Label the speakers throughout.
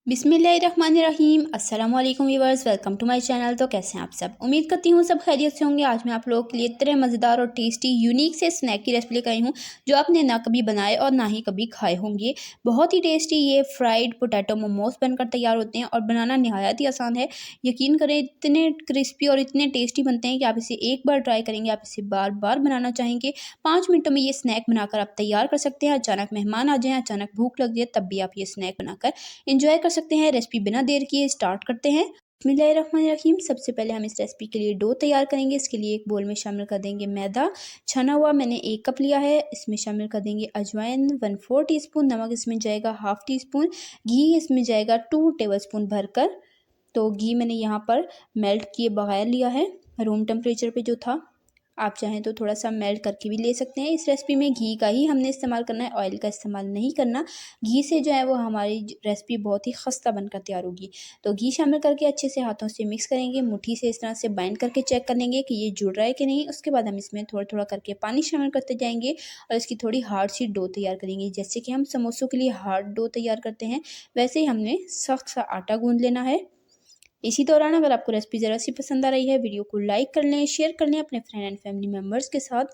Speaker 1: बिस्मिल्लाहिर्रहमानिर्रहीम। अस्सलाम वालेकुम viewers, welcome to my channel. तो कैसे हैं आप सब? उम्मीद करती हूँ सब खैरियत से होंगे। आज मैं आप लोगों के लिए इतने मज़ेदार और टेस्टी यूनिक से स्नैक की रेसिपी लेकर आई हूँ जो आपने ना कभी बनाए और ना ही कभी खाए होंगे। बहुत ही टेस्टी ये फ्राइड पोटैटो मोमोज बनकर तैयार होते हैं और बनाना नहायत ही आसान है। यकीन करें इतने क्रिस्पी और इतने टेस्टी बनते हैं कि आप इसे एक बार ट्राई करेंगे आप इसे बार बार बनाना चाहेंगे। 5 मिनटों में ये स्नैक बनाकर आप तैयार कर सकते हैं। अचानक मेहमान आ जाएँ, अचानक भूख लग जाए, तब भी आप ये स्नैक बनाकर एंजॉय कर सकते हैं। रेसिपी बिना देर किए स्टार्ट करते हैं। बिस्मिल्लाहिर्रहमानिर्रहीम। सबसे पहले हम इस रेसिपी के लिए डो तैयार करेंगे। इसके लिए एक बोल में शामिल कर देंगे मैदा छना हुआ, मैंने 1 कप लिया है। इसमें शामिल कर देंगे अजवाइन 1/4 टीस्पून, नमक इसमें जाएगा 1/2 टीस्पून, घी इसमें जाएगा 2 टेबलस्पून भरकर। तो घी मैंने यहाँ पर मेल्ट किए बगैर लिया है, रूम टेम्परेचर पे जो था। आप चाहें तो थोड़ा सा मेल्ट करके भी ले सकते हैं। इस रेसिपी में घी का ही हमने इस्तेमाल करना है, ऑयल का इस्तेमाल नहीं करना। घी से जो है वो हमारी रेसिपी बहुत ही खस्ता बनकर तैयार होगी। तो घी शामिल करके अच्छे से हाथों से मिक्स करेंगे, मुट्ठी से इस तरह से बाइंड करके चेक कर लेंगे कि ये जुड़ रहा है कि नहीं। उसके बाद हम इसमें थोड़ा थोड़ा करके पानी शामिल करते जाएंगे और इसकी थोड़ी हार्ड सी डो तैयार करेंगे। जैसे कि हम समोसों के लिए हार्ड डो तैयार करते हैं, वैसे ही हमने सख्त सा आटा गूंद लेना है। इसी दौरान अगर आपको रेसिपी ज़रा सी पसंद आ रही है, वीडियो को लाइक कर लें, शेयर कर लें अपने फ्रेंड एंड फैमिली मेम्बर्स के साथ।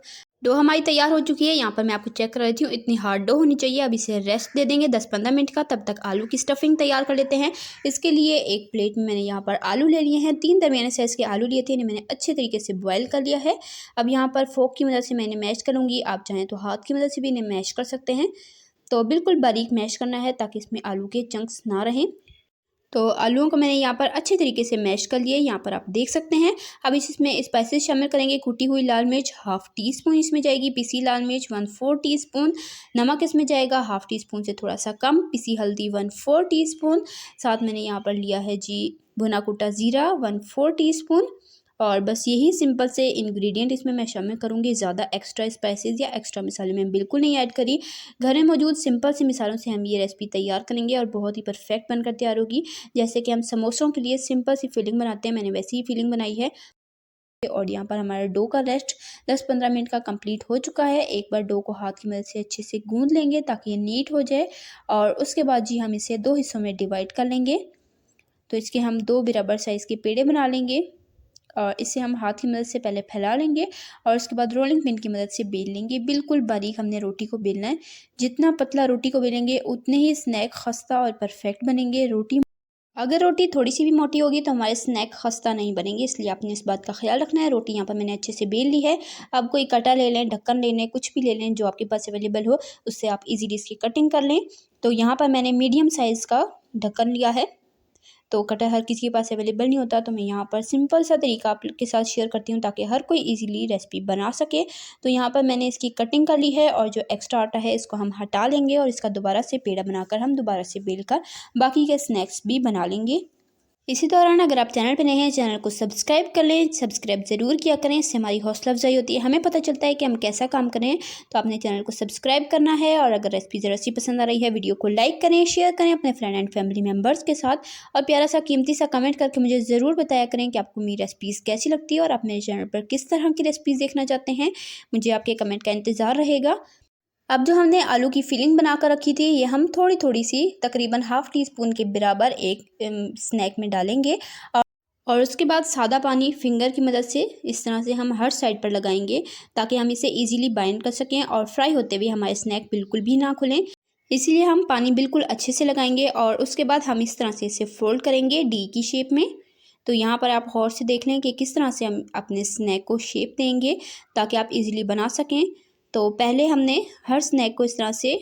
Speaker 1: डो हमारी तैयार हो चुकी है। यहाँ पर मैं आपको चेक कर रही हूँ, इतनी हार्ड डो होनी चाहिए। अब इसे रेस्ट दे देंगे 10-15 मिनट का। तब तक आलू की स्टफिंग तैयार कर लेते हैं। इसके लिए एक प्लेट में मैंने यहाँ पर आलू ले लिए हैं। 3 दरमियाने साइज़ के आलू लिए थे, इन्हें मैंने अच्छे तरीके से बॉयल कर लिया है। अब यहाँ पर फोक की मदद से मैं इन्हें मैश करूँगी। आप चाहें तो हाथ की मदद से भी इन्हें मैश कर सकते हैं। तो बिल्कुल बारीक मैश करना है ताकि इसमें आलू के चंक्स ना रहें। तो आलूओं को मैंने यहाँ पर अच्छे तरीके से मैश कर लिया है, यहाँ पर आप देख सकते हैं। अब इसमें स्पाइसेस शामिल करेंगे। कुटी हुई लाल मिर्च 1/2 टीस्पून इसमें जाएगी, पिसी लाल मिर्च 1/4 टीस्पून, नमक इसमें जाएगा 1/2 टीस्पून से थोड़ा सा कम, पिसी हल्दी 1/4 टीस्पून, साथ मैंने यहाँ पर लिया है जी भुना कुटा ज़ीरा 1/4 टीस्पून। और बस यही सिंपल से इंग्रेडिएंट इसमें मैं शामिल करूँगी। ज़्यादा एक्स्ट्रा स्पाइसेस या एक्स्ट्रा मसाले मैं बिल्कुल नहीं ऐड करी। घर में मौजूद सिंपल से मिसालों से हम ये रेसिपी तैयार करेंगे और बहुत ही परफेक्ट बनकर तैयार होगी। जैसे कि हम समोसों के लिए सिंपल सी फिलिंग बनाते हैं, मैंने वैसी ही फिलिंग बनाई है। और यहाँ पर हमारा डो का रेस्ट 10-15 मिनट का कंप्लीट हो चुका है। एक बार डो को हाथ की मदद से अच्छे से गूंद लेंगे ताकि ये नीट हो जाए। और उसके बाद जी हम इसे 2 हिस्सों में डिवाइड कर लेंगे। तो इसके हम 2 बराबर साइज़ के पेड़े बना लेंगे और इसे हम हाथ की मदद से पहले फैला लेंगे और उसके बाद रोलिंग पिन की मदद से बेल लेंगे। बिल्कुल बारीक हमने रोटी को बेलना है। जितना पतला रोटी को बेलेंगे उतने ही स्नैक खस्ता और परफेक्ट बनेंगे। अगर रोटी थोड़ी सी भी मोटी होगी तो हमारे स्नैक खस्ता नहीं बनेंगे, इसलिए आपने इस बात का ख्याल रखना है। रोटी यहाँ पर मैंने अच्छे से बेल ली है। अब कोई कटा ले लें, ढक्कन ले लें, कुछ भी ले लें जो आपके पास अवेलेबल हो, उससे आप इजीली इसकी कटिंग कर लें। तो यहाँ पर मैंने मीडियम साइज़ का ढक्कन लिया है। तो कटर हर किसी के पास अवेलेबल नहीं होता, तो मैं यहाँ पर सिंपल सा तरीका आपके साथ शेयर करती हूँ ताकि हर कोई इजीली रेसिपी बना सके। तो यहाँ पर मैंने इसकी कटिंग कर ली है और जो एक्स्ट्रा आटा है इसको हम हटा लेंगे और इसका दोबारा से पेड़ा बनाकर हम दोबारा से बेलकर बाकी के स्नैक्स भी बना लेंगे। इसी दौरान अगर आप चैनल पर नए हैं, चैनल को सब्सक्राइब कर लें। सब्सक्राइब ज़रूर किया करें, इससे हमारी हौसला अफजाई होती है, हमें पता चलता है कि हम कैसा काम करें। तो आपने चैनल को सब्सक्राइब करना है और अगर रेसिपी ज़रा सी पसंद आ रही है, वीडियो को लाइक करें, शेयर करें अपने फ्रेंड एंड फैमिली मेम्बर्स के साथ और प्यारा सा कीमती सा कमेंट करके मुझे ज़रूर बताया करें कि आपको मेरी रेसिपीज़ कैसी लगती है और आप मेरे चैनल पर किस तरह की रेसिपीज़ देखना चाहते हैं। मुझे आपके कमेंट का इंतज़ार रहेगा। अब जो हमने आलू की फिलिंग बना कर रखी थी, ये हम थोड़ी थोड़ी सी तकरीबन 1/2 टीस्पून के बराबर एक स्नैक में डालेंगे और उसके बाद सादा पानी फिंगर की मदद से इस तरह से हम हर साइड पर लगाएंगे ताकि हम इसे इजीली बाइंड कर सकें और फ्राई होते हुए हमारे स्नैक बिल्कुल भी ना खुलें। इसीलिए हम पानी बिल्कुल अच्छे से लगाएंगे और उसके बाद हम इस तरह से इसे फोल्ड करेंगे डी की शेप में। तो यहाँ पर आप गौर से देख लें कि किस तरह से हम अपने स्नैक को शेप देंगे ताकि आप इजीली बना सकें। तो पहले हमने हर स्नैक को इस तरह से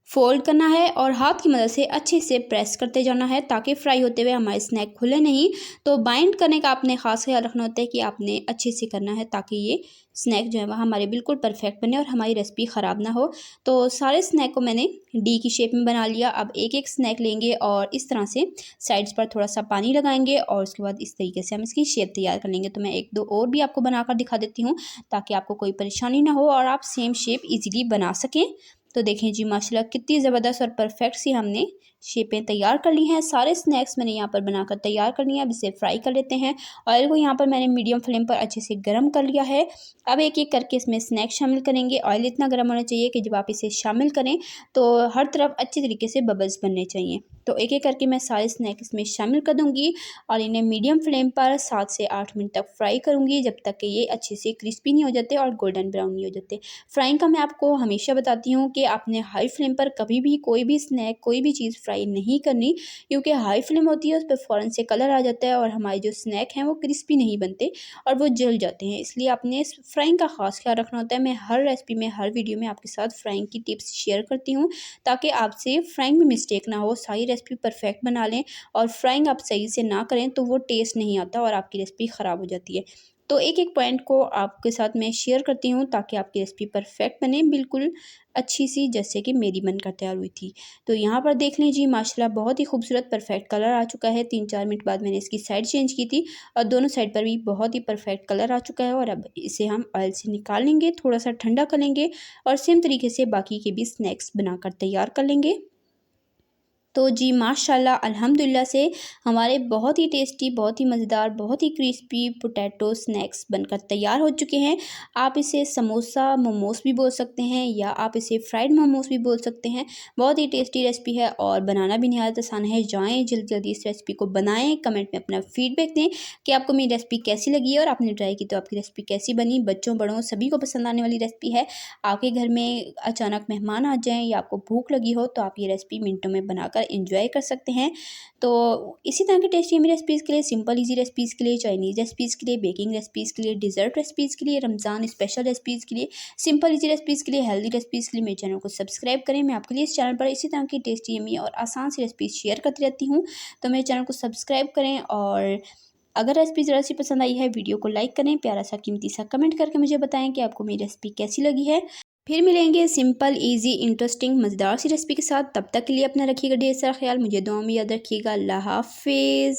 Speaker 1: फोल्ड करना है और हाथ की मदद से अच्छे से प्रेस करते जाना है ताकि फ्राई होते हुए हमारे स्नैक खुले नहीं। तो बाइंड करने का आपने ख़ास ख्याल रखना होता है कि आपने अच्छे से करना है ताकि ये स्नैक जो है वह हमारे बिल्कुल परफेक्ट बने और हमारी रेसिपी ख़राब ना हो। तो सारे स्नैक को मैंने डी की शेप में बना लिया। अब एक एक स्नैक लेंगे और इस तरह से साइड्स पर थोड़ा सा पानी लगाएंगे और उसके बाद इस तरीके से हम इसकी शेप तैयार कर लेंगे। तो मैं 1-2 और भी आपको बनाकर दिखा देती हूँ ताकि आपको कोई परेशानी ना हो और आप सेम शेप ईजिली बना सकें। तो देखें जी माशाल्लाह कितनी ज़बरदस्त और परफेक्ट सी हमने शेपें तैयार कर ली हैं। सारे स्नैक्स मैंने यहाँ पर बनाकर तैयार कर लिए हैं। अब इसे फ्राई कर लेते हैं। ऑयल को यहाँ पर मैंने मीडियम फ्लेम पर अच्छे से गर्म कर लिया है। अब एक एक करके इसमें स्नैक्स शामिल करेंगे। ऑयल इतना गर्म होना चाहिए कि जब आप इसे शामिल करें तो हर तरफ अच्छी तरीके से बबल्स बनने चाहिए। तो एक एक करके मैं सारे स्नैक इसमें शामिल कर दूँगी और इन्हें मीडियम फ्लेम पर 7 से 8 मिनट तक फ्राई करूँगी, जब तक कि ये अच्छे से क्रिस्पी नहीं हो जाते और गोल्डन ब्राउन नहीं हो जाते। फ्राइंग का मैं आपको हमेशा बताती हूँ कि आपने हाई फ्लेम पर कभी भी कोई भी स्नैक, कोई भी चीज़ फ्राई नहीं करनी, क्योंकि हाई फ्लेम होती है उस पर फ़ौरन से कलर आ जाता है और हमारे जो स्नैक हैं वो क्रिस्पी नहीं बनते और वो जल जाते हैं। इसलिए आपने इस फ्राइंग का ख़ास ख्याल रखना होता है। मैं हर रेसिपी में, हर वीडियो में आपके साथ फ्राइंग की टिप्स शेयर करती हूँ, ताकि आपसे फ्राइंग में मिस्टेक ना हो, सारी रेसिपी परफेक्ट बना लें। और फ्राइंग आप सही से ना करें तो वो टेस्ट नहीं आता और आपकी रेसिपी ख़राब हो जाती है। तो एक एक पॉइंट को आपके साथ मैं शेयर करती हूँ ताकि आपकी रेसिपी परफेक्ट बने, बिल्कुल अच्छी सी, जैसे कि मेरी बनकर तैयार हुई थी। तो यहाँ पर देख लीजिए माशाल्लाह बहुत ही खूबसूरत परफेक्ट कलर आ चुका है। 3-4 मिनट बाद मैंने इसकी साइड चेंज की थी और दोनों साइड पर भी बहुत ही परफेक्ट कलर आ चुका है। और अब इसे हम ऑयल से निकाल लेंगे, थोड़ा सा ठंडा कर लेंगे और सेम तरीके से बाकी के भी स्नैक्स बनाकर तैयार कर लेंगे। तो जी माशाल्लाह अल्हम्दुलिल्लाह से हमारे बहुत ही टेस्टी, बहुत ही मज़ेदार, बहुत ही क्रिस्पी पोटैटो स्नैक्स बनकर तैयार हो चुके हैं। आप इसे समोसा मोमोस भी बोल सकते हैं या आप इसे फ्राइड मोमोस भी बोल सकते हैं। बहुत ही टेस्टी रेसिपी है और बनाना भी नहायत आसान है। जाएँ जल्दी जल्दी इस रेसिपी को बनाएँ, कमेंट में अपना फीडबैक दें कि आपको मेरी रेसिपी कैसी लगी है और आपने ट्राई की तो आपकी रेसिपी कैसी बनी। बच्चों बड़ों सभी को पसंद आने वाली रेसिपी है। आपके घर में अचानक मेहमान आ जाएँ या आपको भूख लगी हो तो आप ये रेसिपी मिनटों में बनाकर एंजॉय कर सकते हैं। तो इसी तरह की टेस्टी यम्मी रेसिपीज़ के लिए, सिंपल ईज़ी रेसिपीज़ के लिए, चाइनीज़ रेसिपीज़ के लिए, बेकिंग रेसिपीज़ के लिए, डिज़र्ट रेसिपीज़ के लिए, रमज़ान स्पेशल रेसिपीज़ के लिए, सिंपल ईज़ी रेसिपीज़ के लिए, हेल्दी रेसिपीज़ के लिए मेरे चैनल को सब्सक्राइब करें। मैं आपके लिए इस चैनल पर इसी तरह की टेस्टी यम्मी और आसान सी रेसिपीज़ शेयर करती रहती हूँ। तो मेरे चैनल को सब्सक्राइब करें और अगर रेसिपी ज़रा सी पसंद आई है, वीडियो को लाइक करें, प्यारा सा कीमती सा कमेंट करके मुझे बताएं कि आपको मेरी रेसिपी कैसी लगी है। फिर मिलेंगे सिंपल, ईज़ी, इंटरेस्टिंग, मज़ेदार सी रेसिपी के साथ। तब तक के लिए अपना रखिएगा ढेर सारा ख्याल। मुझे दुआ में याद रखिएगा। अल्लाह हाफ़िज़।